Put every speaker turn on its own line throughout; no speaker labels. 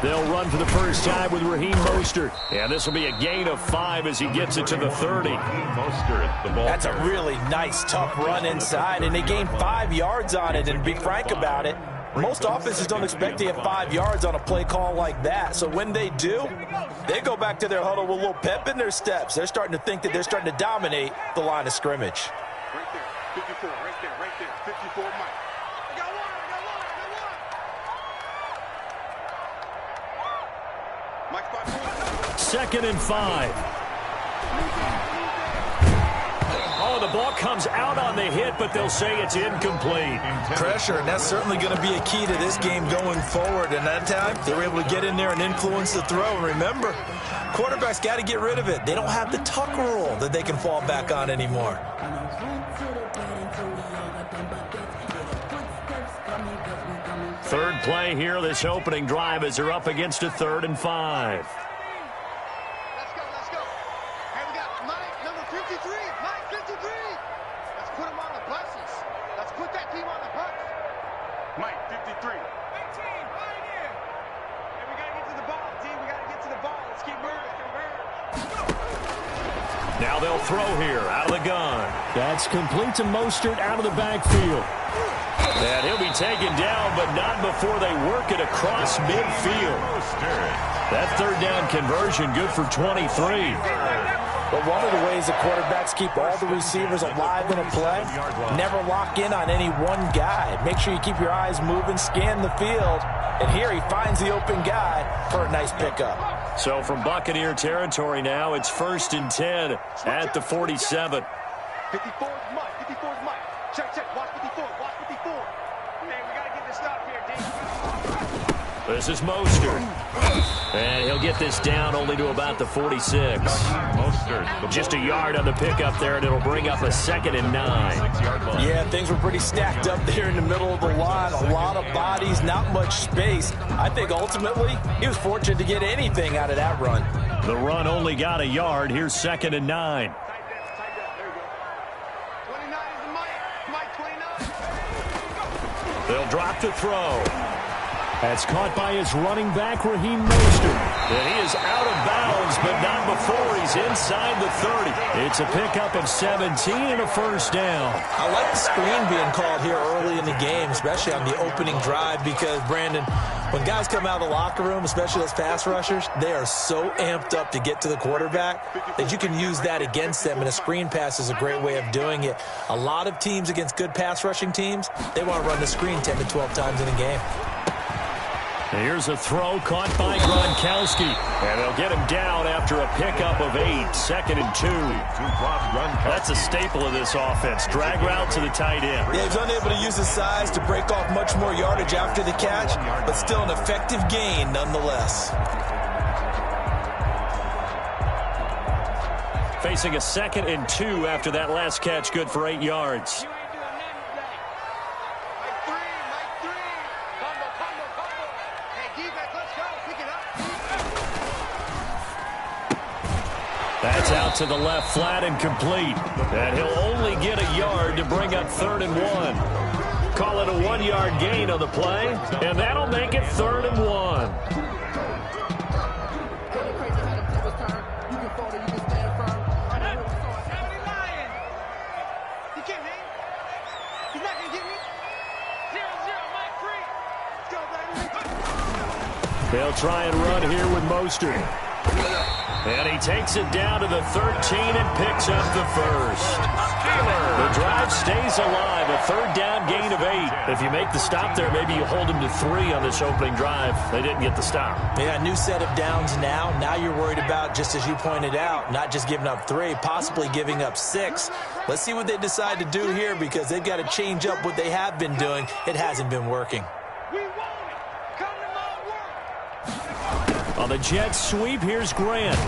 They'll run for the first time with Raheem Mostert. And this will be a gain of 5 as he gets it to the 30.
That's a really nice, tough run inside, and they gained 5 yards on it. And to be frank about it, most offenses don't expect to get 5 yards on a play call like that. So when they do, they go back to their huddle with a little pep in their steps. They're starting to think that they're starting to dominate the line of scrimmage.
Right there, 54, right there, 54, Mike. I got one.
2nd and 5. Oh, the ball comes out on the hit, but they'll say it's incomplete.
Pressure, and that's certainly going to be a key to this game going forward. And that time, they were able to get in there and influence the throw. And remember, quarterbacks got to get rid of it. They don't have the tuck rule that they can fall back on anymore.
Third play here, this opening drive, as they're up against a 3rd and 5.
Let's go. Hey, we got Mike, number 53. Mike, 53. Let's put him on the buses. Let's put that team on the bus. Mike, 53. 18, right here. Hey, we got to get to the ball, team. We got to get to the ball. Let's keep moving.
Now they'll throw here, out of the gun. That's complete to Mostert out of the backfield. And he'll be taken down, but not before they work it across midfield. That 3rd down conversion good for 23.
But one of the ways the quarterbacks keep all the receivers alive in a play, never lock in on any one guy. Make sure you keep your eyes moving, scan the field. And here he finds the open guy for a nice pickup.
So from Buccaneer territory now, it's 1st and 10 at the 47.
54 is Mike. 54 is Mike. Check. Watch 54. Watch 54. Hey, we got to get this stop here, D.
This is Mostert. And he'll get this down only to about the 46. Mostert. Just a yard on the pickup there, and it'll bring up a 2nd and 9.
Yeah, things were pretty stacked up there in the middle of the line. A lot of bodies, not much space. I think ultimately he was fortunate to get anything out of that run.
The run only got a yard. Here's 2nd and 9. They'll drop to throw. That's caught by his running back, Raheem Mostert. And he is out of bounds, but not before he's inside the 30. It's a pickup of 17 and a 1st down.
I like the screen being called here early in the game, especially on the opening drive, because, Brandon, when guys come out of the locker room, especially those pass rushers, they are so amped up to get to the quarterback that you can use that against them, and a screen pass is a great way of doing it. A lot of teams against good pass rushing teams, they want to run the screen 10 to 12 times in a game.
Here's a throw caught by Gronkowski. And they'll get him down after a pickup of 8. 2nd and 2. That's a staple of this offense. Drag route to the tight end.
Yeah, he's unable to use his size to break off much more yardage after the catch, but still an effective gain nonetheless.
Facing a 2nd and 2 after that last catch, good for 8 yards. That's out to the left, flat and complete. And he'll only get a yard to bring up 3rd and 1. Call it a 1-yard gain on the play, and that'll make it 3rd and 1. They'll try and run here with Mostert. And he takes it down to the 13 and picks up the 1st. The drive stays alive, a 3rd down gain of 8. If you make the stop there, maybe you hold him to 3 on this opening drive. They didn't get the stop.
Yeah, new set of downs now. Now you're worried about, just as you pointed out, not just giving up 3, possibly giving up 6. Let's see what they decide to do here, because they've got to change up what they have been doing. It hasn't been working.
We want it. Come to Mo.
On the jet sweep, here's Grant.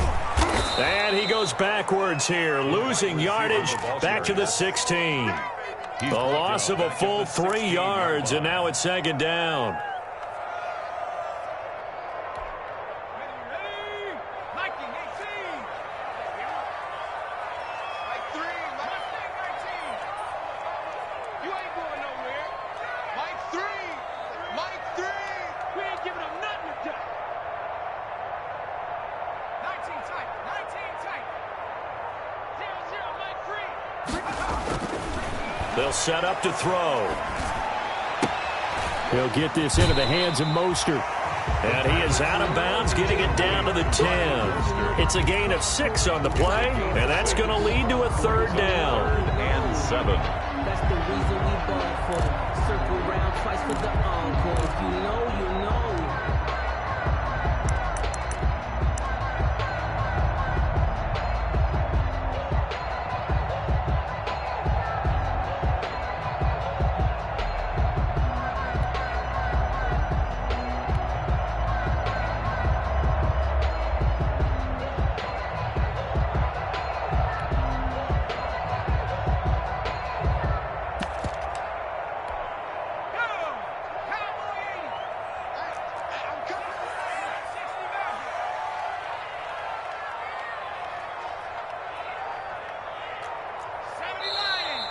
And he goes backwards here, losing yardage back to the 16. The loss of a full 3 yards, and now it's second down. They'll set up to throw. He'll get this into the hands of Mostert. And he is out of bounds, getting it down to the 10. It's a gain of 6 on the play, and that's going to lead to a third down.
And 7.
That's the reason we ball for. Circle round twice for the encore. If you know, you know.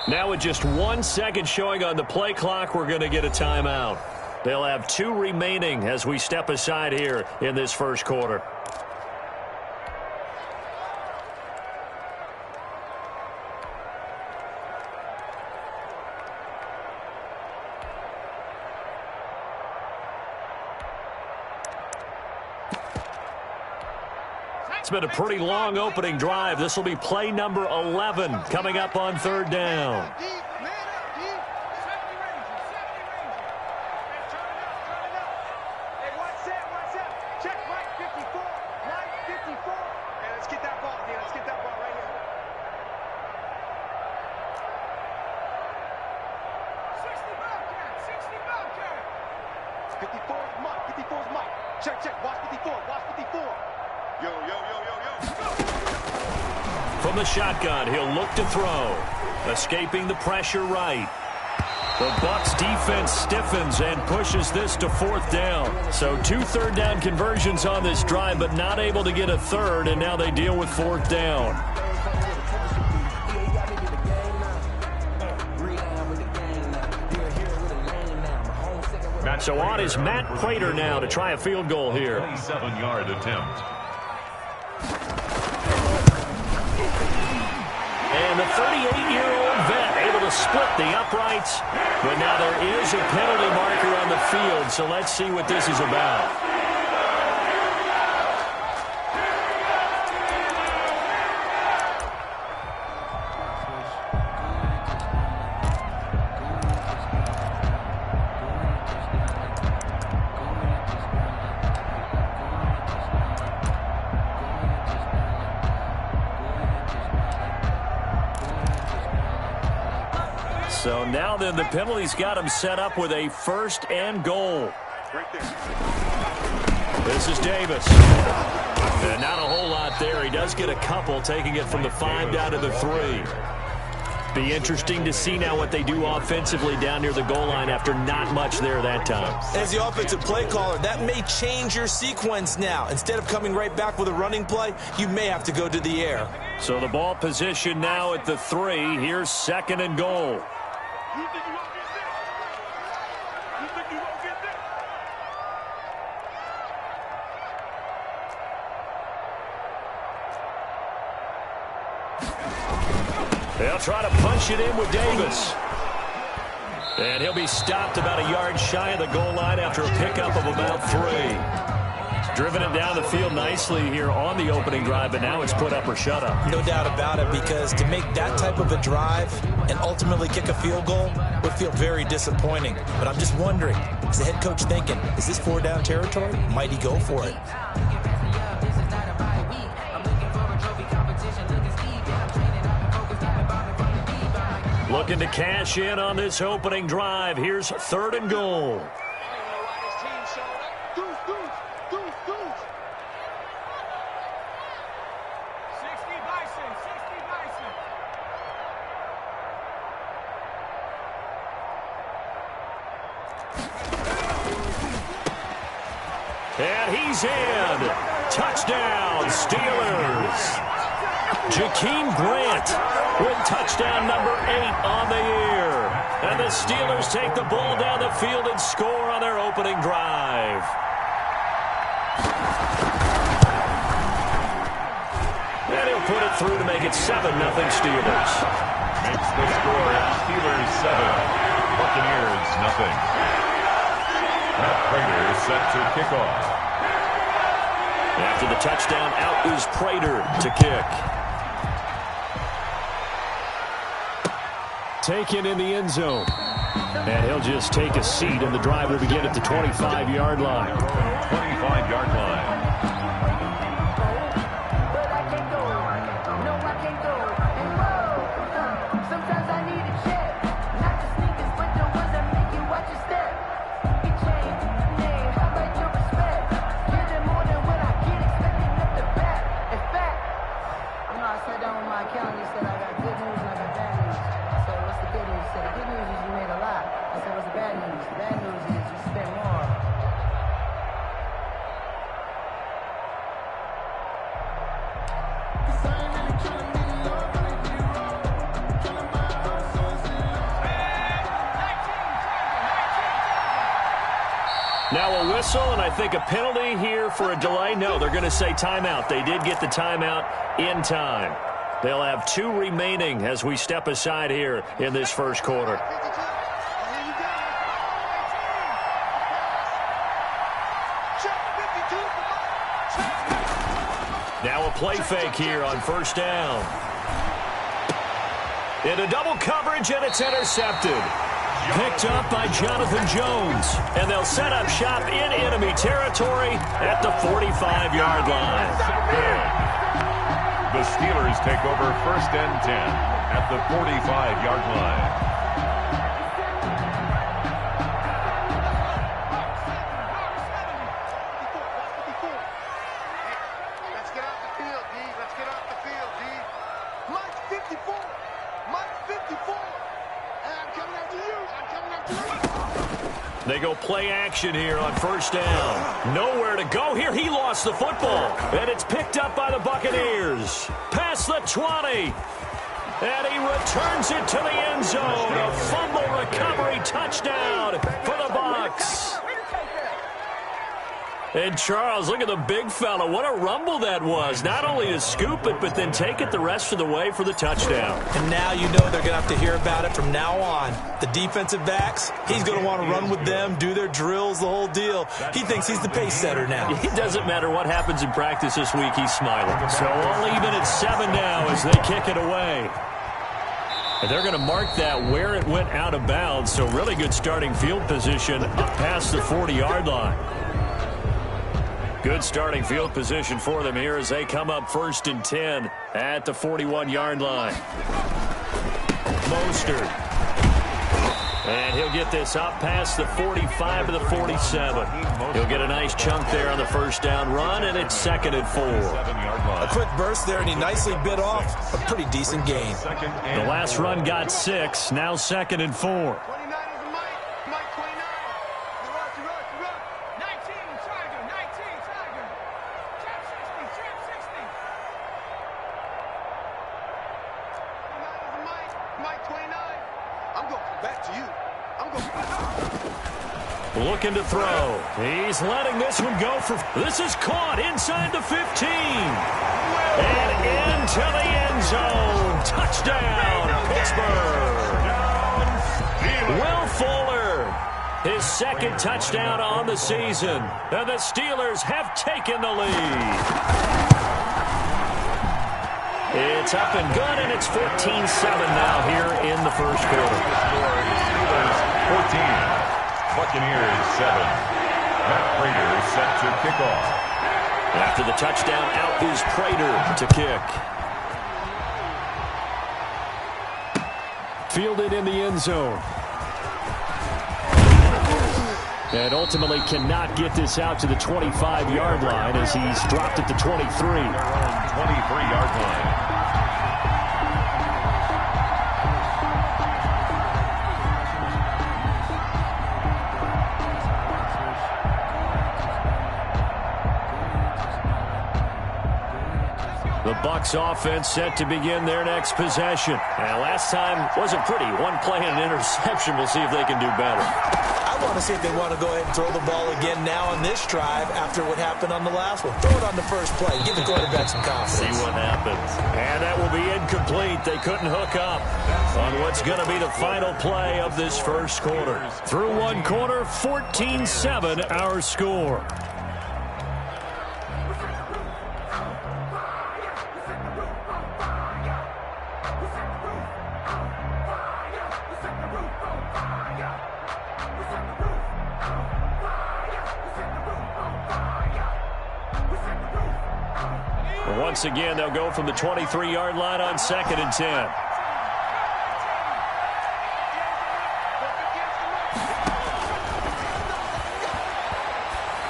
Now with just 1 second showing on the play clock, we're going to get a timeout. They'll have 2 remaining as we step aside here in this first quarter. It's been a pretty long opening drive. This will be play number 11 coming up on third down. From the shotgun, he'll look to throw. Escaping the pressure right. The Bucs defense stiffens and pushes this to fourth down. So 2 third down conversions on this drive, but not able to get a third, and now they deal with fourth down. So on is Matt Prater now to try a field goal here.
27-yard attempt.
And the 38-year-old vet able to split the uprights. But now there is a penalty marker on the field, so let's see what this is about. So now then the penalty's got him set up with a first and goal. This is Davis. And not a whole lot there. He does get a couple, taking it from the 5 down to the 3. Be interesting to see now what they do offensively down near the goal line after not much there that time.
As the offensive play caller, that may change your sequence now. Instead of coming right back with a running play, you may have to go to the air.
So the ball position now at the 3. Here's second and goal.
You think you gonna get this? You think you gonna get this?
They'll try to punch it in with Davis. And he'll be stopped about a yard shy of the goal line after a pickup of about 3. Driven it down the field nicely here on the opening drive, but now it's put up or shut up.
No doubt about it, because to make that type of a drive and ultimately kick a field goal would feel very disappointing. But I'm just wondering, is the head coach thinking, is this 4-down territory? Might he go for it?
Looking to cash in on this opening drive. Here's third and goal. And he's in. Touchdown, Steelers. Jakeem Grant with touchdown number 8 on the year. And the Steelers take the ball down the field and score on their opening drive. And he'll put it through to make it 7-0 Steelers.
Makes the score Steelers 7, Buccaneers 0. Matt Prater is set to kick off.
After the touchdown, out is Prater to kick. Taken in the end zone. And he'll just take a seat, and the drive will begin at the 25-yard line.
25-yard line.
Now a whistle, and I think a penalty here for a delay. No, they're going to say timeout. They did get the timeout in time. They'll have 2 remaining as we step aside here in this first quarter. Now a play fake here on first down. Into double coverage, and it's intercepted. Picked up by Jonathan Jones. And they'll set up shop in enemy territory at the 45-yard line.
The Steelers take over 1st and 10 at the 45-yard line.
Let's get off the field, D. Let's get off the field, D. Mike 54. Mike 54. I'm coming after you. I'm coming after you.
They go play action here on first down. Nowhere to go here. He lost the football. And it's picked up by the Buccaneers. Past the 20. And he returns it to the end zone. A fumble recovery touchdown for the Bucs. And Charles, look at the big fella. What a rumble that was. Not only to scoop it, but then take it the rest of the way for the touchdown.
And now you know they're going to have to hear about it from now on. The defensive backs, he's going to want to run with them, do their drills, the whole deal. He thinks he's the pace setter now.
It doesn't matter what happens in practice this week. He's smiling. So all even at 7 now as they kick it away. And they're going to mark that where it went out of bounds. So really good starting field position up past the 40-yard line. Good starting field position for them here as they come up 1st and 10 at the 41-yard line. Mostert. And he'll get this up past the 45 to the 47. He'll get a nice chunk there on the first down run, and it's 2nd and 4.
A quick burst there, and he nicely bit off a pretty decent gain.
The last run got 6, now 2nd and 4.
29 is a Mike. Mike 29. Rush. 19, Tiger. 19, Tiger. Trap 60. 29 is a Mike. Mike 29. I'm going to come back to you.
Looking to throw. He's letting this one go for... This is caught inside the 15. And into the end zone. Touchdown, Pittsburgh. Will Fuller. His 2nd touchdown on the season. And the Steelers have taken the lead. It's up and good, and it's 14-7 now here in the first quarter.
Steelers 14. Buccaneers 7. Matt Prater is set to kick off.
After the touchdown, out is Prater to kick. Fielded in the end zone. And ultimately cannot get this out to the 25-yard line as he's dropped at the 23.
23-yard line.
The Bucs offense set to begin their next possession. And last time wasn't pretty. One play and an interception. We'll see if they can do better.
I want to see if they want to go ahead and throw the ball again now on this drive after what happened on the last one. Throw it on the first play. Give the quarterback some confidence.
See what happens. And that will be incomplete. They couldn't hook up on what's going to be the final play of this first quarter. Through one quarter, 14-7 our score. Once again, they'll go from the 23-yard line on 2nd and 10.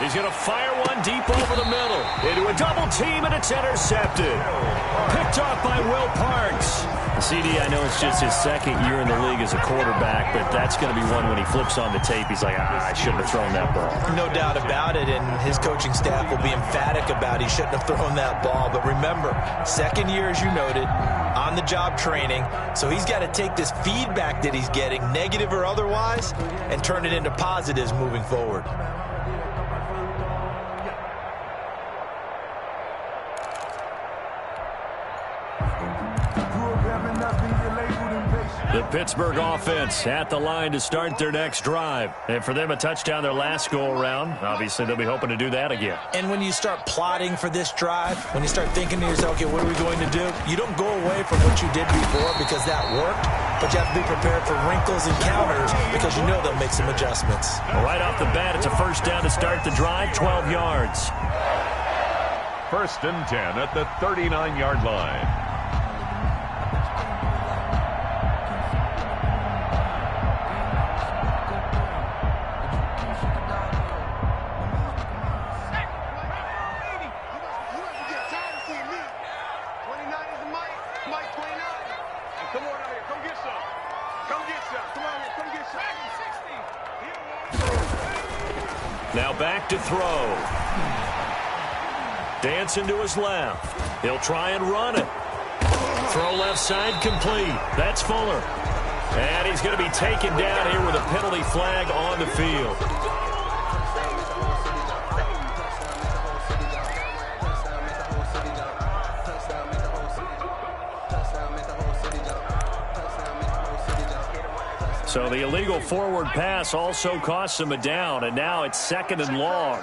He's going to fire one deep over the middle. Into a double team, and it's intercepted. Picked off by Will Parks. CD, I know it's just his second year in the league as a quarterback, but that's going to be one when he flips on the tape. He's like, I shouldn't have thrown that ball.
No doubt about it, and his coaching staff will be emphatic about he shouldn't have thrown that ball. But remember, second year, as you noted, on-the-job training, so he's got to take this feedback that he's getting, negative or otherwise, and turn it into positives moving forward.
The Pittsburgh offense at the line to start their next drive. And for them, a touchdown their last go-around. Obviously, they'll be hoping to do that again.
And when you start plotting for this drive, when you start thinking to yourself, okay, what are we going to do? You don't go away from what you did before because that worked, but you have to be prepared for wrinkles and counters because you know they'll make some adjustments.
Right off the bat, it's a first down to start the drive, 12 yards.
1st and 10 at the 39-yard line.
Now back to throw. Dancing to his left. He'll try and run it. Throw left side complete. That's Fuller. And he's going to be taken down here with a penalty flag on the field. So the illegal forward pass also costs him a down, and now it's 2nd and long.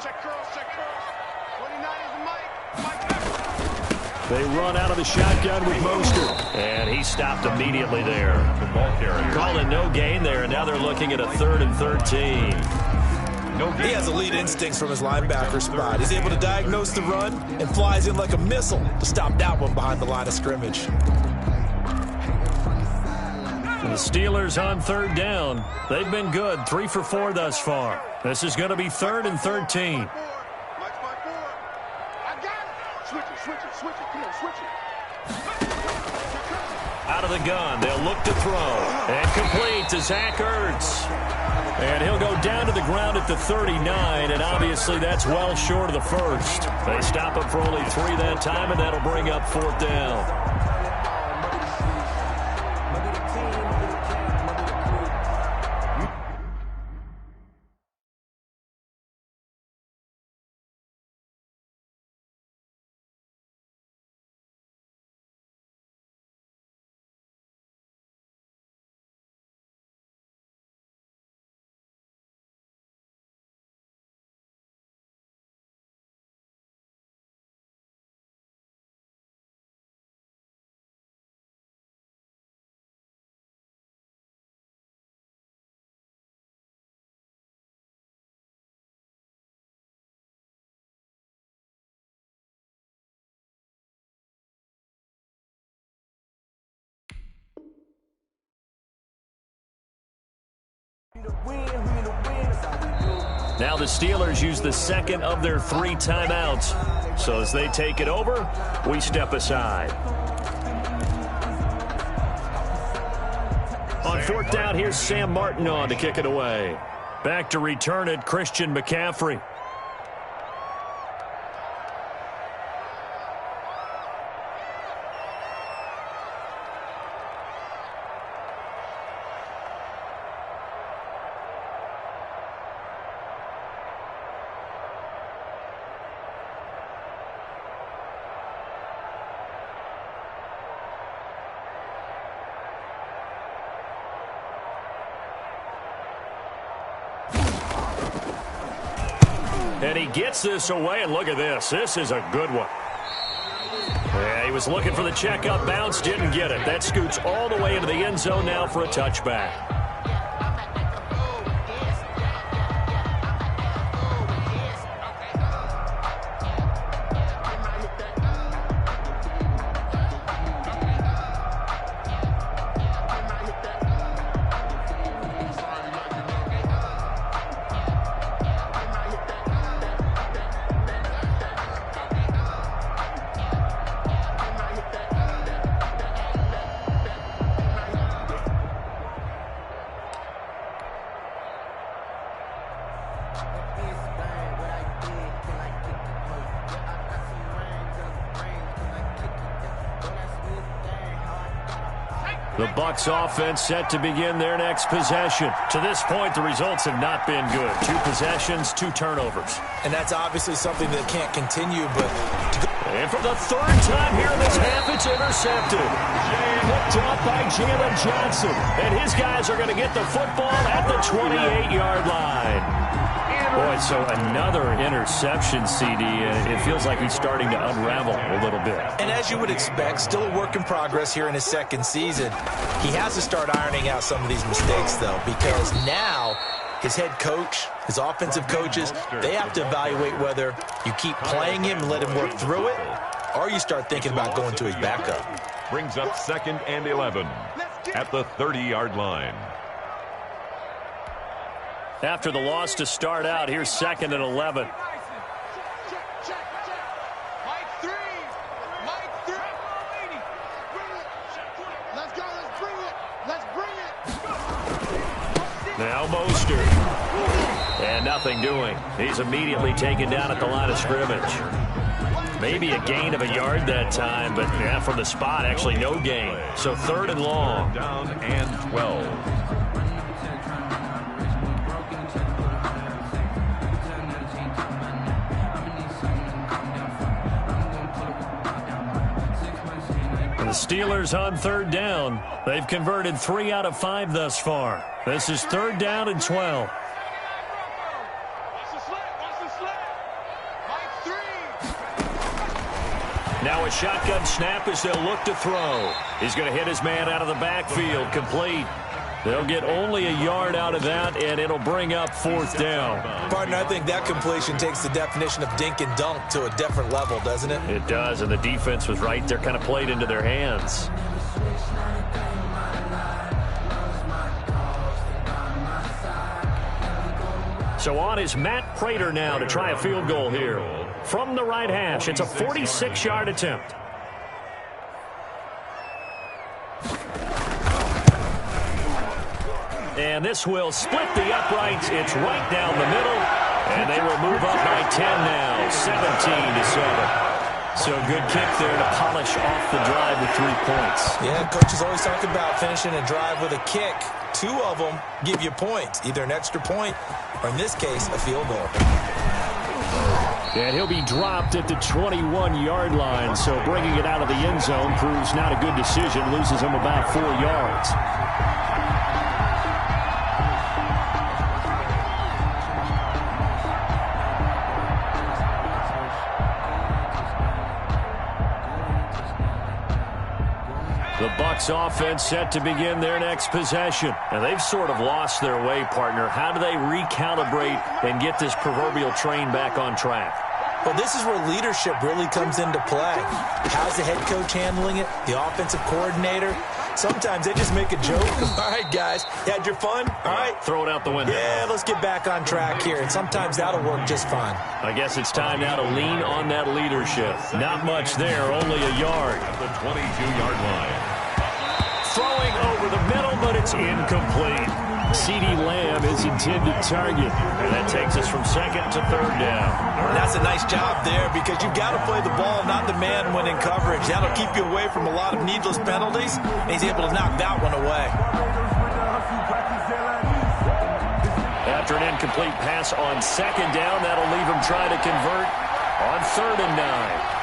They run out of the shotgun with Mostert, and he stopped immediately there. Calling no gain there, and now they're looking at a 3rd and 13.
He has elite instincts from his linebacker spot. He's able to diagnose the run and flies in like a missile to stop that one behind the line of scrimmage.
The Steelers on 3rd down. They've been good, 3 for 4 thus far. This is going to be 3rd and 13. Out of the gun, they'll look to throw. And complete to Zach Ertz. And he'll go down to the ground at the 39, and obviously that's well short of the first. They stop him for only 3 that time, and that'll bring up 4th down. Now the Steelers use the 2nd of their 3 timeouts. So as they take it over, we step aside. On 4th down, here's Sam Martin on to kick it away. Back to return it, Christian McCaffrey. And he gets this away, and look at this. This is a good one. Yeah, he was looking for the checkup bounce, didn't get it. That scoots all the way into the end zone now for a touchback. The Bucs offense set to begin their next possession. To this point, the results have not been good. 2 possessions, 2 turnovers.
And that's obviously something that can't continue, but...
And for the 3rd time here in this half, it's intercepted. Picked up by Jalen Johnson. And his guys are going to get the football at the 28-yard line. Boy, so another interception, CD. It feels like he's starting to unravel a little bit.
And as you would expect, still a work in progress here in his 2nd season. He has to start ironing out some of these mistakes, though, because now his head coach, his offensive coaches, they have to evaluate whether you keep playing him and let him work through it, or you start thinking about going to his backup.
Brings up 2nd and 11 at the 30-yard line.
After the loss to start out, here's 2nd and 11. Now Mostert. And nothing doing. He's immediately taken down at the line of scrimmage. Maybe a gain of a yard that time, but yeah, from the spot, actually no gain. So 3rd and long.
Down and 12.
The Steelers on 3rd down. They've converted 3 out of 5 thus far. This is 3rd down and 12. Now a shotgun snap as they'll look to throw. He's going to hit his man out of the backfield. Complete. They'll get only a yard out of that, and it'll bring up 4th down.
Partner, I think that completion takes the definition of dink and dunk to a different level, doesn't it?
It does, and the defense was right there, kind of played into their hands. So on is Matt Prater now to try a field goal here. From the right hash, it's a 46-yard attempt. And this will split the uprights. It's right down the middle. And they will move up by 10 now, 17-7. So good kick there to polish off the drive with 3 points.
Yeah, coaches always talk about finishing a drive with a kick. 2 of them give you points, either an extra point or, in this case, a field goal.
And he'll be dropped at the 21-yard line. So bringing it out of the end zone proves not a good decision. Loses him about 4 yards. The Bucs offense set to begin their next possession. And they've sort of lost their way, partner. How do they recalibrate and get this proverbial train back on track?
Well, this is where leadership really comes into play. How's the head coach handling it? The offensive coordinator? Sometimes they just make a joke. All right, guys, you had your fun? All right.
Throw it out the window.
Yeah, let's get back on track here. And sometimes that'll work just fine.
I guess it's time now to lean on that leadership. Not much there, only a yard.
At the 22-yard line.
Throwing over the middle, but it's incomplete. CeeDee Lamb is intended target. And that takes us from 2nd to 3rd down.
And that's a nice job there because you've got to play the ball, not the man when in coverage. That'll keep you away from a lot of needless penalties. And he's able to knock that one away.
After an incomplete pass on 2nd down, that'll leave him trying to convert on 3rd and 9.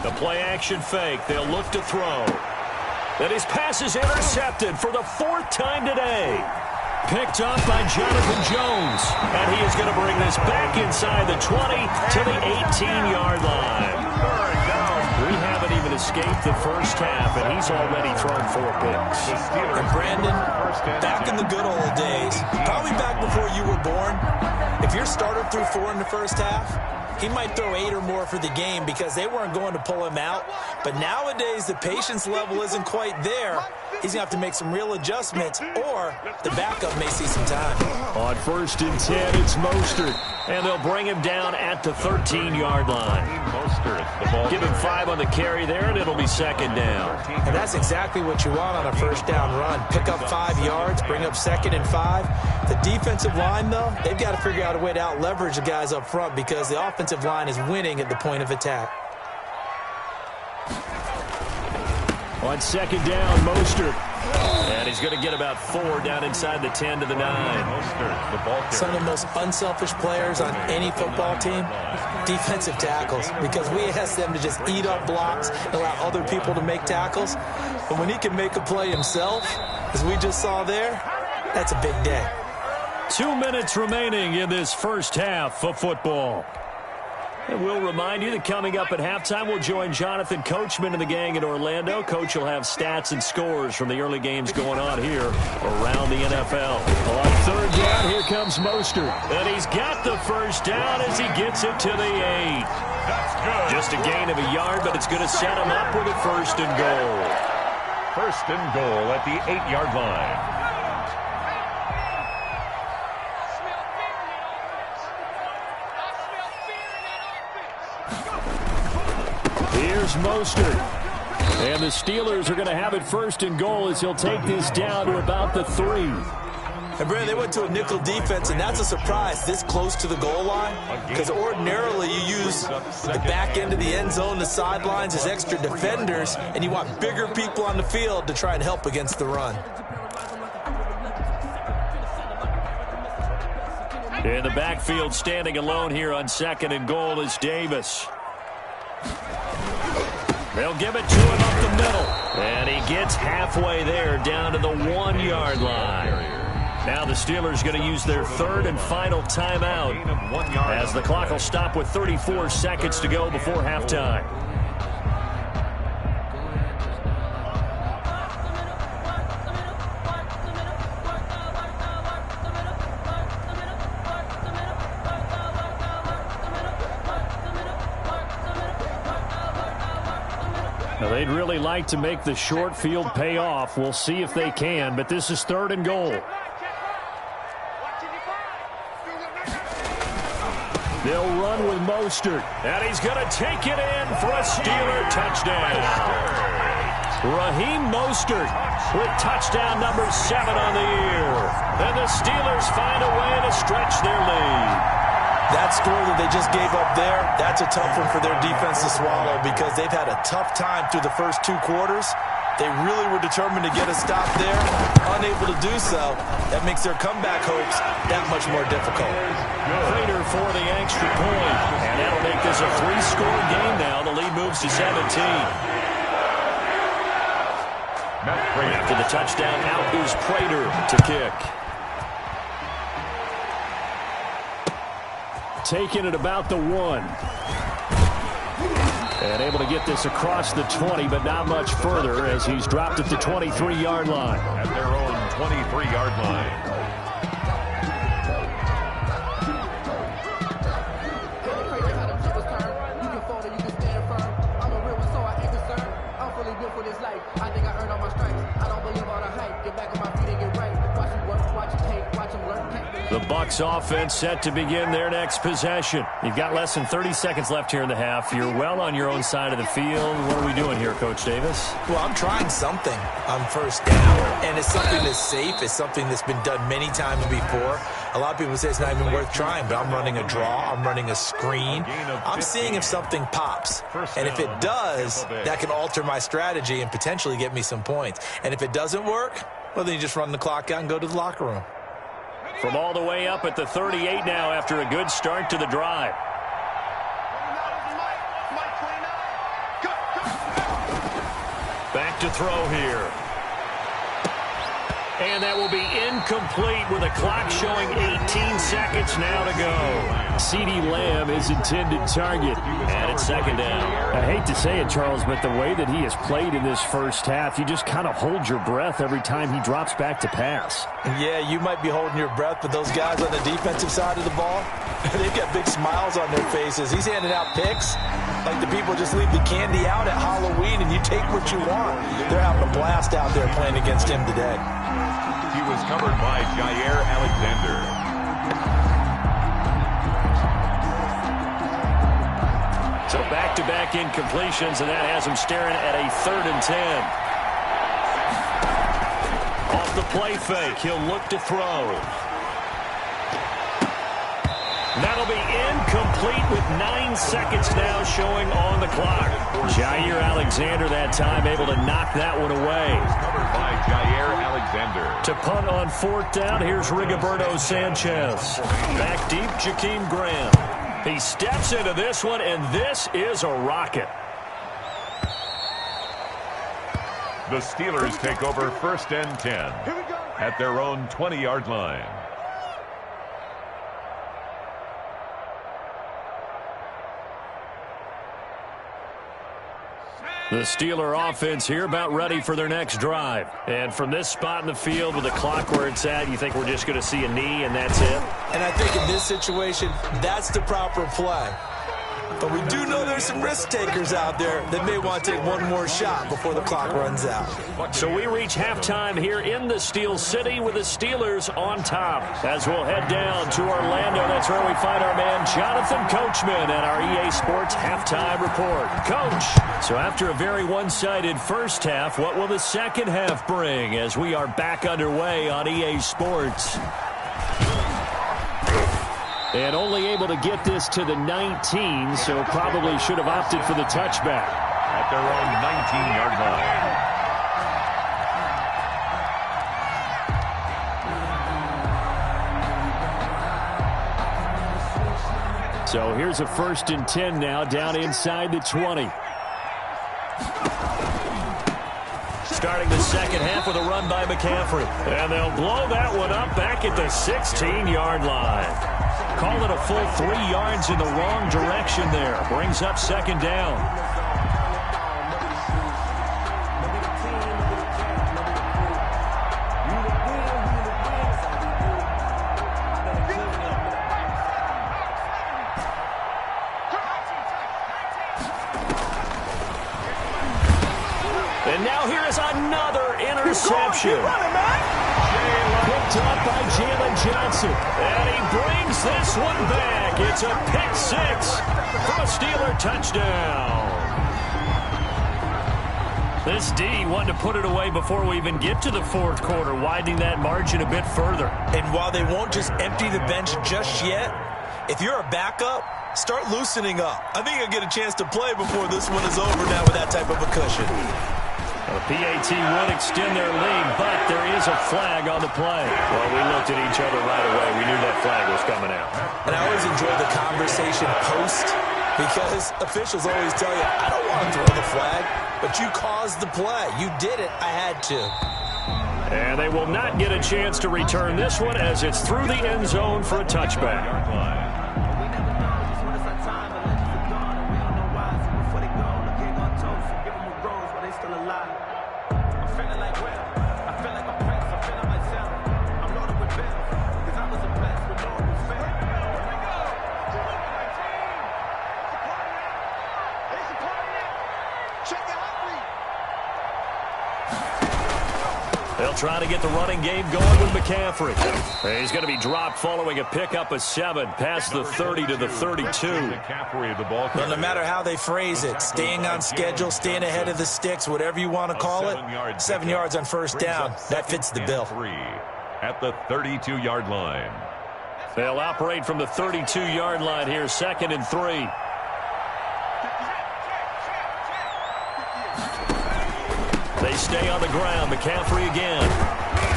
The play-action fake. They'll look to throw. And his pass is intercepted for the 4th time today. Picked up by Jonathan Jones. And he is going to bring this back inside the 20 to the 18-yard line. We haven't even escaped the first half, and he's already thrown 4 picks.
And Brandon, back in the good old days, probably back before you were born, if your starter threw 4 in the first half, he might throw 8 or more for the game because they weren't going to pull him out. But nowadays, the patience level isn't quite there. He's going to have to make some real adjustments, or the backup may see some time.
On 1st and 10, it's Mostert. And they'll bring him down at the 13-yard line. Give him 5 on the carry there, and it'll be 2nd down.
And that's exactly what you want on a first down run. Pick up 5 yards, bring up 2nd and 5. The defensive line, though, they've got to figure out a way to out-leverage the guys up front because the offensive line is winning at the point of attack.
On 2nd down, Mostert. And he's going to get about 4 down inside the 10 to the 9.
Some of the most unselfish players on any football team, defensive tackles, because we ask them to just eat up blocks and allow other people to make tackles. But when he can make a play himself, as we just saw there, that's a big day.
2 minutes remaining in this first half of football. And we'll remind you that coming up at halftime, we'll join Jonathan Coachman and the gang in Orlando. Coach will have stats and scores from the early games going on here around the NFL. On 3rd down, here comes Mostert. And he's got the first down as he gets it to the 8.
That's good.
Just a gain of a yard, but it's going to set him up with a 1st and goal.
1st and goal at the 8-yard line.
Here's Mostert. And the Steelers are going to have it 1st and goal as he'll take this down to about the 3.
And, Brandon, they went to a nickel defense, and that's a surprise this close to the goal line because ordinarily you use the back end of the end zone, the sidelines as extra defenders, and you want bigger people on the field to try and help against the run.
In the backfield, standing alone here on 2nd and goal is Davis. They'll give it to him up the middle. And he gets halfway there down to the 1-yard line. Now the Steelers going to use their 3rd and final timeout as the clock will stop with 34 seconds to go before halftime. Now, they'd really like to make the short field pay off. We'll see if they can, but this is 3rd and goal. They'll run with Mostert, and he's going to take it in for a Steeler touchdown. Raheem Mostert with touchdown number 7 on the year. And the Steelers find a way to stretch their lead.
That score that they just gave up there, that's a tough one for their defense to swallow because they've had a tough time through the first 2 quarters. They really were determined to get a stop there, unable to do so. That makes their comeback hopes that much more difficult.
Prater for the extra point, and that'll make this a 3-score game now. The lead moves to 17. After the touchdown, out is Prater to kick. Taking it about the 1. And able to get this across the 20, but not much further as he's dropped at the 23-yard line.
At their own 23-yard line.
The Bucs offense set to begin their next possession. You've got less than 30 seconds left here in the half. You're well on your own side of the field. What are we doing here, Coach Davis?
Well, I'm trying something on 1st down, and it's something that's safe. It's something that's been done many times before. A lot of people say it's not even worth trying, but I'm running a draw. I'm running a screen. I'm seeing if something pops, and if it does, that can alter my strategy and potentially get me some points. And if it doesn't work, well, then you just run the clock out and go to the locker room.
From all the way up at the 38 now after a good start to the drive. back to throw here. And that will be incomplete with a clock showing 18 seconds now to go. CeeDee Lamb is intended target, and it's second down.
I hate to say it, Charles, but the way that he has played in this first half, you just kind of hold your breath every time he drops back to pass.
Yeah, you might be holding your breath, but those guys on the defensive side of the ball, they've got big smiles on their faces. He's handing out picks like the people just leave the candy out at Halloween and you take what you want. They're having a blast out there playing against him today.
He was covered by Jair Alexander.
So back-to-back incompletions, and that has him staring at a 3rd and 10. Off the play fake, he'll look to throw. That'll be incomplete with 9 seconds now showing on the clock. Jair Alexander that time able to knock that one away.
Covered by Jair Alexander.
To punt on 4th down, here's Rigoberto Sanchez. Back deep, Jakeem Graham. He steps into this one, and this is a rocket.
The Steelers take over 1st and 10 at their own 20-yard line.
The Steeler offense here about ready for their next drive. And from this spot in the field with the clock where it's at, you think we're just going to see a knee and that's it?
And I think in this situation, that's the proper play. But we do know there's some risk takers out there that may want to take one more shot before the clock runs out.
So we reach halftime here in the Steel City with the Steelers on top. As we'll head down to Orlando, that's where we find our man Jonathan Coachman at our EA Sports Halftime Report. Coach, so after a very one-sided first half, what will the second half bring as we are back underway on EA Sports? And only able to get this to the 19, so probably should have opted for the touchback.
At their own 19-yard line.
So here's a 1st and 10 now, down inside the 20.
Starting the second half with a run by McCaffrey. And they'll blow that one up back at the 16-yard line. Call it a full 3 yards in the wrong direction there. Brings up second down. And now here is another interception. Picked up by Jalen Johnson. And he brings this one back. It's a pick 6 from a Steeler touchdown. This D wanted to put it away before we even get to the 4th quarter, widening that margin a bit further.
And while they won't just empty the bench just yet, if you're a backup, start loosening up. I think you'll get a chance to play before this one is over now with that type of a cushion.
The PAT would extend their lead, but there is a flag on the play. Well, we looked at each other right away. We knew that flag was coming out.
And I always enjoy the conversation post because officials always tell you, I don't want to throw the flag, but you caused the play. You did it. I had to.
And they will not get a chance to return this one as it's through the end zone for a touchback. They'll try to get the running game going with McCaffrey. He's going to be dropped following a pickup of 7 past the 30 to the 32.
Well, no matter how they phrase it, staying on schedule, staying ahead of the sticks, whatever you want to call it, 7 yards on 1st down, that fits the bill.
At the 32-yard line.
They'll operate from the 32-yard line here, 2nd and 3. They stay on the ground. McCaffrey again.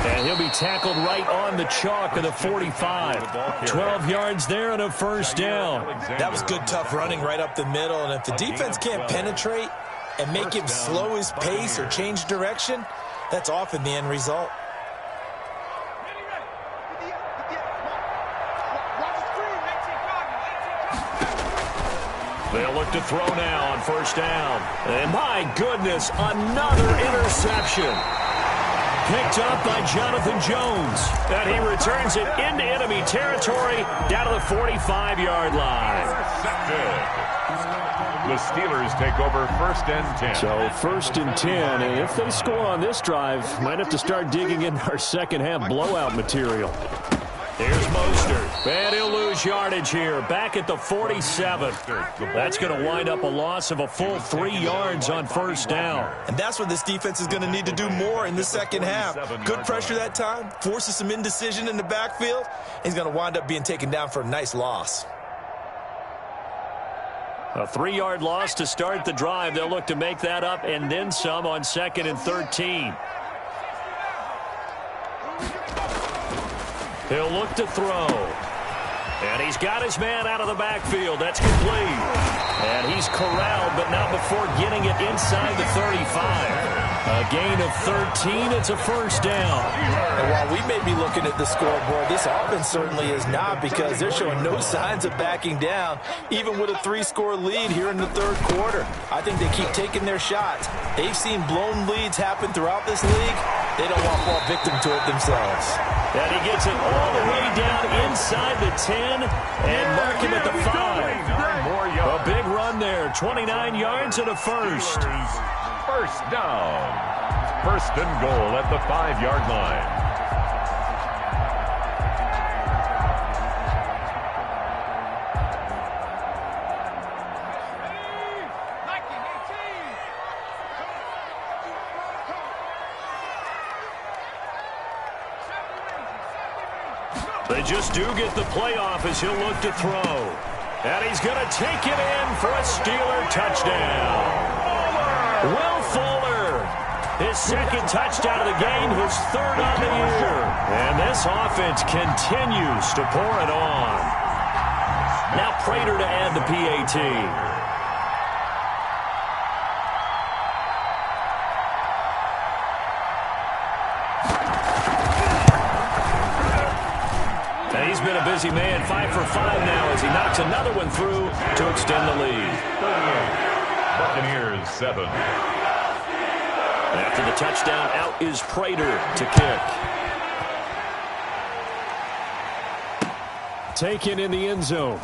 And he'll be tackled right on the chalk of the 45. 12 yards there and a 1st down.
That was good, tough running right up the middle. And if the defense can't penetrate, and make him slow his pace or change direction, that's often the end result.
They'll look to throw now on first down. And my goodness, another interception. Picked up by Jonathan Jones. And he returns it into enemy territory down to the 45-yard line.
The Steelers take over 1st and 10.
So 1st and 10, and if they score on this drive, might have to start digging in our second half blowout material.
Here's Mostert. And he'll lose yardage here. Back at the 47. That's going to wind up a loss of a full 3 yards on first down.
And that's what this defense is going to need to do more in the second half. Good pressure that time. Forces some indecision in the backfield. He's going to wind up being taken down for a nice loss.
A 3-yard loss to start the drive. They'll look to make that up and then some on 2nd and 13. He'll look to throw. And he's got his man out of the backfield. That's complete. And he's corralled, but not before getting it inside the 35. A gain of 13. It's a first down.
And while we may be looking at the scoreboard, this offense certainly is not, because they're showing no signs of backing down, even with a 3-score lead here in the 3rd quarter. I think they keep taking their shots. They've seen blown leads happen throughout this league. They don't want to fall victim to it themselves.
And he gets it all the way down inside the 10 and mark him at the 5. A big run there. 29 yards and a first.
First down. 1st and goal at the 5-yard line.
They just do get the playoff as he'll look to throw. And he's going to take it in for a Steeler touchdown. Will Fuller, his 2nd touchdown of the game, his 3rd on the year. And this offense continues to pour it on. Now Prater to add the PAT. He's been a busy man, 5 for 5 now as he knocks another one through to extend the lead.
Buccaneers 7.
After the touchdown, out is Prater to kick.
Taken in the end zone.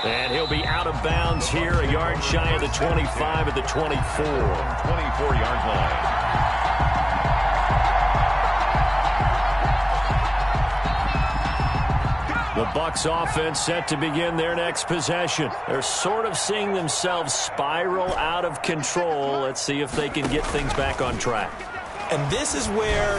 And he'll be out of bounds here, a yard shy of the 25 at the 24.
24-yard line.
The Bucs offense set to begin their next possession. They're sort of seeing themselves spiral out of control. Let's see if they can get things back on track.
And this is where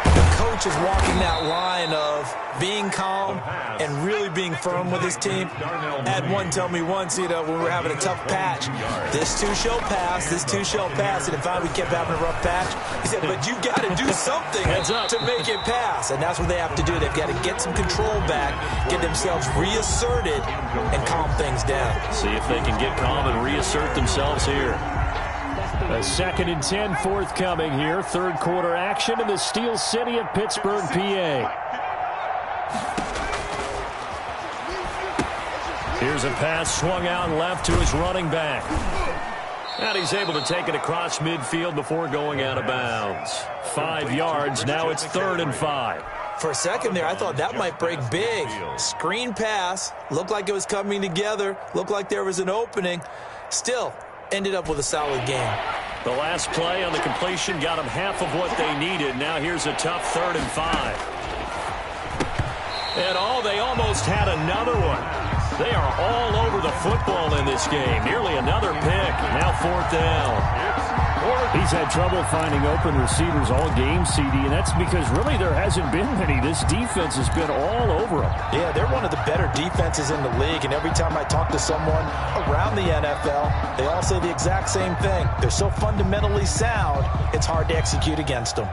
the coach is walking that line of being calm and really being firm with his team. Had one tell me once, when we were having a tough patch, this too shall pass, this too shall pass. And if we kept having a rough patch, he said, but you got to do something to make it pass. And that's what they have to do. They've got to get some control back, get themselves reasserted, and calm things down.
See if they can get calm and reassert themselves here.
A 2nd and 10 forthcoming here. 3rd quarter action in the Steel City of Pittsburgh, PA.
Here's a pass swung out left to his running back. And he's able to take it across midfield before going out of bounds. 5 yards. Now it's 3rd and 5.
For a second there, I thought that might break big. Screen pass. Looked like it was coming together. Looked like there was an opening. Still, ended up with a solid game.
The last play on the completion got them half of what they needed. Now here's a tough 3rd and 5. And they almost had another one. They are all over the football in this game. Nearly another pick. Now 4th down.
He's had trouble finding open receivers all game, CD, and that's because really there hasn't been many. This defense has been all over them.
Yeah, they're one of the better defenses in the league, and every time I talk to someone around the NFL, they all say the exact same thing. They're so fundamentally sound, it's hard to execute against them.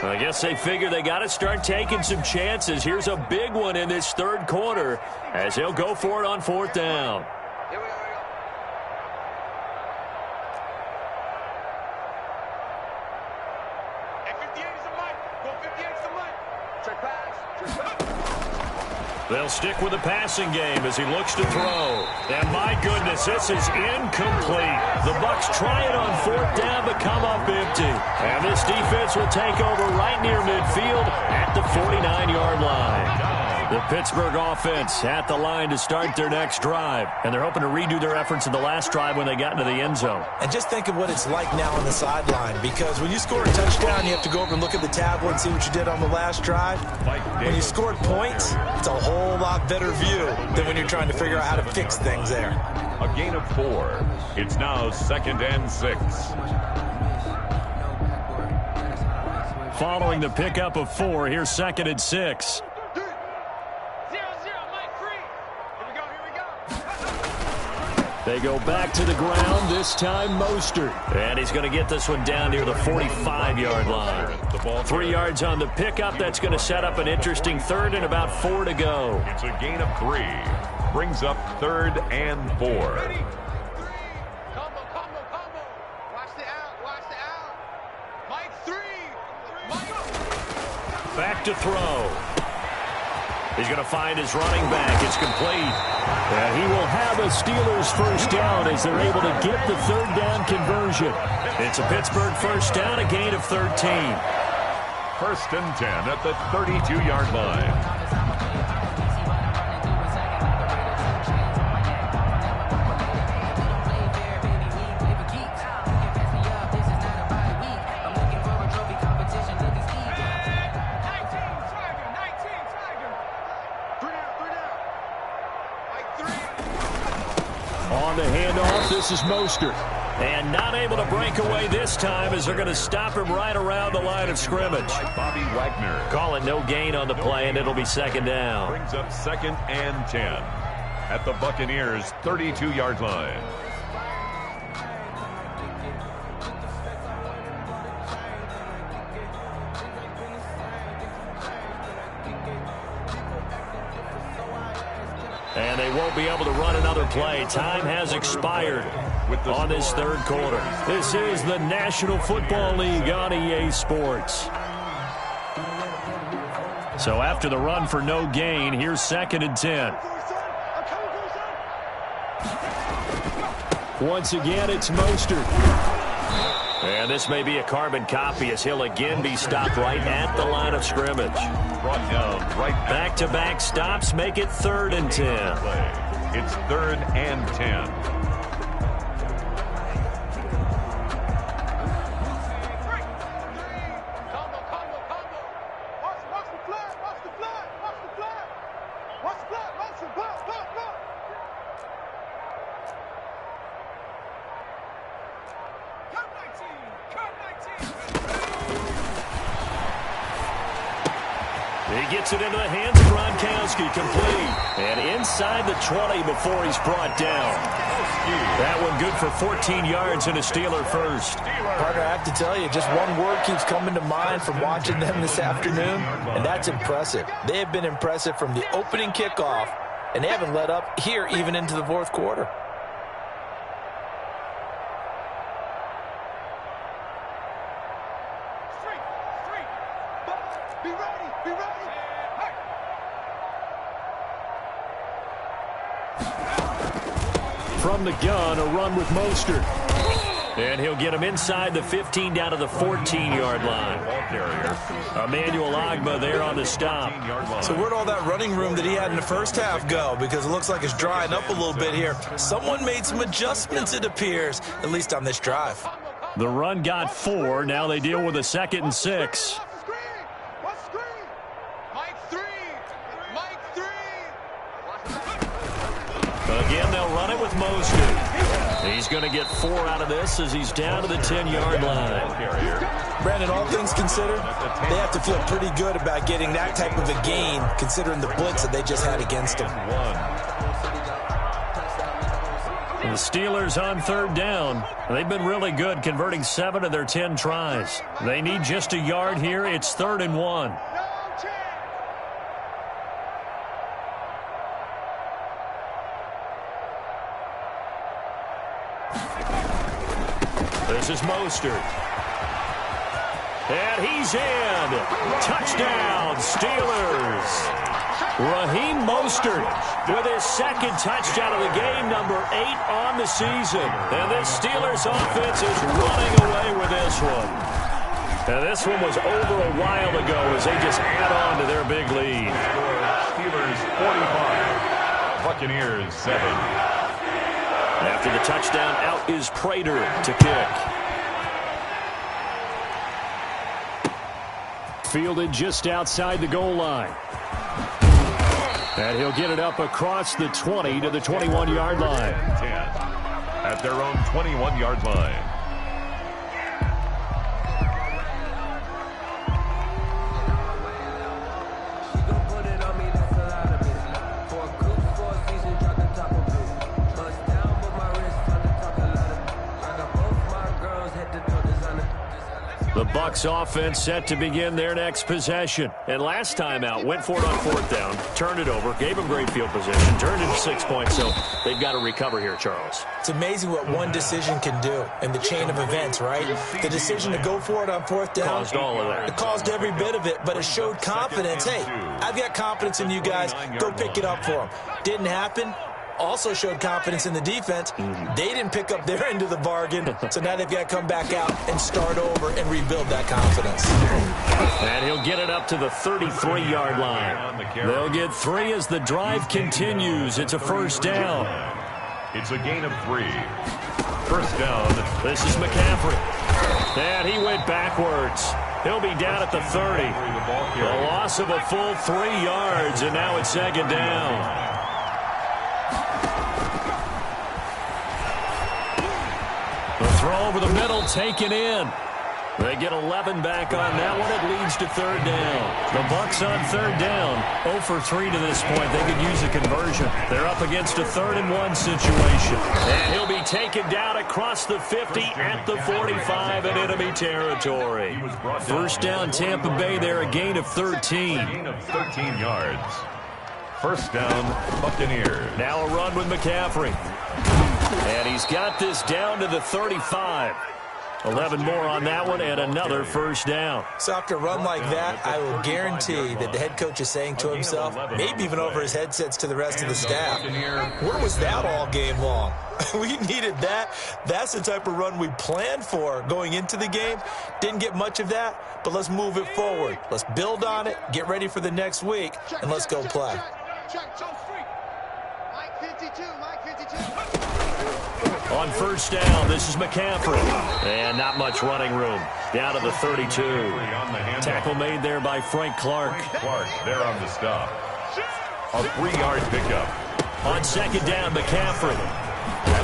I guess they figure they got to start taking some chances. Here's a big one in this third quarter as he'll go for it on fourth down.
Here we go. And 58 is a mic. Go 58 is a mic. Check pass.
They'll stick with the passing game as he looks to throw. And my goodness, this is incomplete. The Bucs try it on fourth down but come up empty. And this defense will take over right near midfield at the 49-yard line. The Pittsburgh offense at the line to start their next drive. And they're hoping to redo their efforts in the last drive when they got into the end zone.
And just think of what it's like now on the sideline, because when you score a touchdown, you have to go over and look at the tablet and see what you did on the last drive. When you scored points, it's a whole lot better view than when you're trying to figure out how to fix things there.
A gain of 4. It's now 2nd and 6.
Following the pickup of 4, here's 2nd and 6. They go back to the ground, this time Mostert. And he's going to get this one down near the 45-yard line. 3 yards on the pickup. That's going to set up an interesting third and about 4 to go.
It's a gain of 3. Brings up 3rd and 4.
Combo. Watch the out. Mike 3.
Back to throw. He's going to find his running back. It's complete. And he will have a Steelers first down as they're able to get the third down conversion. It's a Pittsburgh first down, a gain of 13.
1st and 10 at the 32-yard line.
On the handoff, this is Mostert. And not able to break away this time as they're going to stop him right around the line of scrimmage.
Bobby Wagner.
Call it no gain on the play, and it'll be 2nd down.
Brings up 2nd and 10 at the Buccaneers' 32-yard line.
And they won't be able to run another play. Time has expired on this third quarter. This is the National Football League on EA Sports. So after the run for no gain, here's 2nd and 10. Once again, it's Mostert. And this may be a carbon copy as he'll again be stopped right at the line of scrimmage.
Brought down right
back-to-back stops make it 3rd and 10.
It's 3rd and 10.
He gets it into the hands of Gronkowski, complete. And inside the 20 before he's brought down. That one good for 14 yards and a Steeler first.
Partner, I have to tell you, just one word keeps coming to mind from watching them this afternoon, and that's impressive. They have been impressive from the opening kickoff, and they haven't let up here even into the fourth quarter.
From the gun, a run with Mostert. And he'll get him inside the 15 down to the 14-yard line. Emmanuel Ogbah there on the stop.
So where'd all that running room that he had in the first half go? Because it looks like it's drying up a little bit here. Someone made some adjustments, it appears, at least on this drive.
The run got 4. Now they deal with a 2nd and 6. Again, they'll run it with Mostert. He's going to get 4 out of this as he's down to the 10-yard line.
Brandon, all things considered, they have to feel pretty good about getting that type of a gain, considering the blitz that they just had against them.
The Steelers on third down. They've been really good, converting 7 of their 10 tries. They need just a yard here. It's 3rd and 1. This is Mostert. And he's in. Touchdown, Steelers. Raheem Mostert with his second touchdown of the game, number 8 on the season. And this Steelers offense is running away with this one. And this one was over a while ago as they just add on to their big lead.
Steelers 45, Buccaneers 7.
After the touchdown, out is Prater to kick.
Fielded just outside the goal line. And he'll get it up across the 20 to the 21-yard line.
10 at their own 21-yard line.
The Bucs offense set to begin their next possession. And last time out, went for it on 4th down, turned it over, gave them great field position, turned it 6 points, so they've got to recover here, Charles.
It's amazing what one decision can do in the chain of events, right? The decision to go for it on 4th down.
Caused all of that.
It caused every bit of it, but it showed confidence. Hey, I've got confidence in you guys. Go pick it up for them. Didn't happen. Also showed confidence in the defense. They didn't pick up their end of the bargain, so now they've got to come back out and start over and rebuild that confidence.
And he'll get it up to the 33-yard line. They'll get 3 as the drive continues. It's a 1st down.
It's a gain of 3. 1st down.
This is McCaffrey. And he went backwards. He'll be down at the 30. A loss of a full 3 yards, and now it's 2nd down. The throw over the middle taken in. They get 11 back on that one. It leads to 3rd down. The Bucs on 3rd down. 0 for 3 to this point. They could use a conversion. They're up against a 3rd and 1 situation. And he'll be taken down across the 50 at the 45 in enemy territory. 1st down, Tampa Bay there, a gain of 13.
Gain of 13 yards. 1st down, Buccaneers.
Now a run with McCaffrey. And he's got this down to the 35. 11 more on that one and another 1st down.
So after a run like that, I will guarantee that the head coach is saying to himself, maybe even over his headsets to the rest of the staff, where was that all game long? We needed that. That's the type of run we planned for going into the game. Didn't get much of that, but let's move it forward. Let's build on it, get ready for the next week, and let's go play.
On 1st down, this is McCaffrey. And not much running room. Down to the 32. Tackle made there by Frank Clark.
Clark there on the stop. A 3-yard pickup.
On 2nd down, McCaffrey.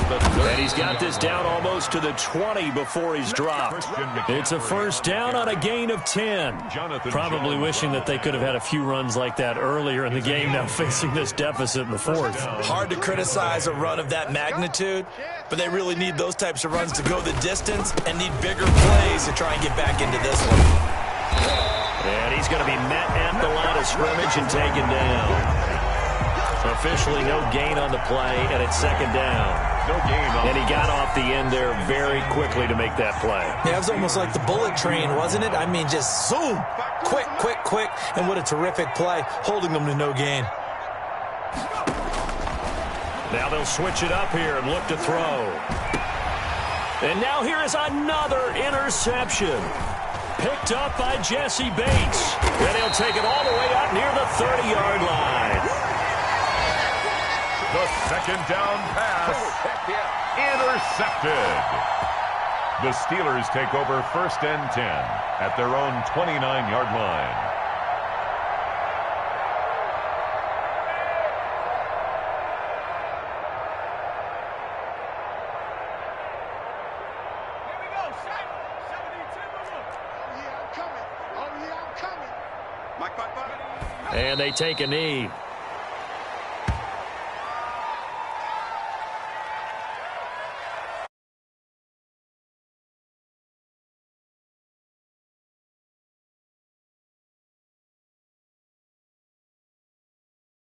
And he's got this down almost to the 20 before he's dropped. It's a 1st down on a gain of 10. Probably wishing that they could have had a few runs like that earlier in the game, now facing this deficit in the 4th.
Hard to criticize a run of that magnitude, but they really need those types of runs to go the distance and need bigger plays to try and get back into this one.
And he's going to be met at the line of scrimmage and taken down. Officially no gain on the play, and it's 2nd down.
No gain on.
And he got off the end there very quickly to make that play.
Yeah, it was almost like the bullet train, wasn't it? I mean, just zoom, quick, quick, quick, and what a terrific play, holding them to no gain.
Now they'll switch it up here and look to throw. And now here is another interception. Picked up by Jesse Bates. And he'll take it all the way up near the 30-yard line.
The 2nd down pass. Intercepted. The Steelers take over 1st and 10 at their own 29-yard line.
And they take a knee.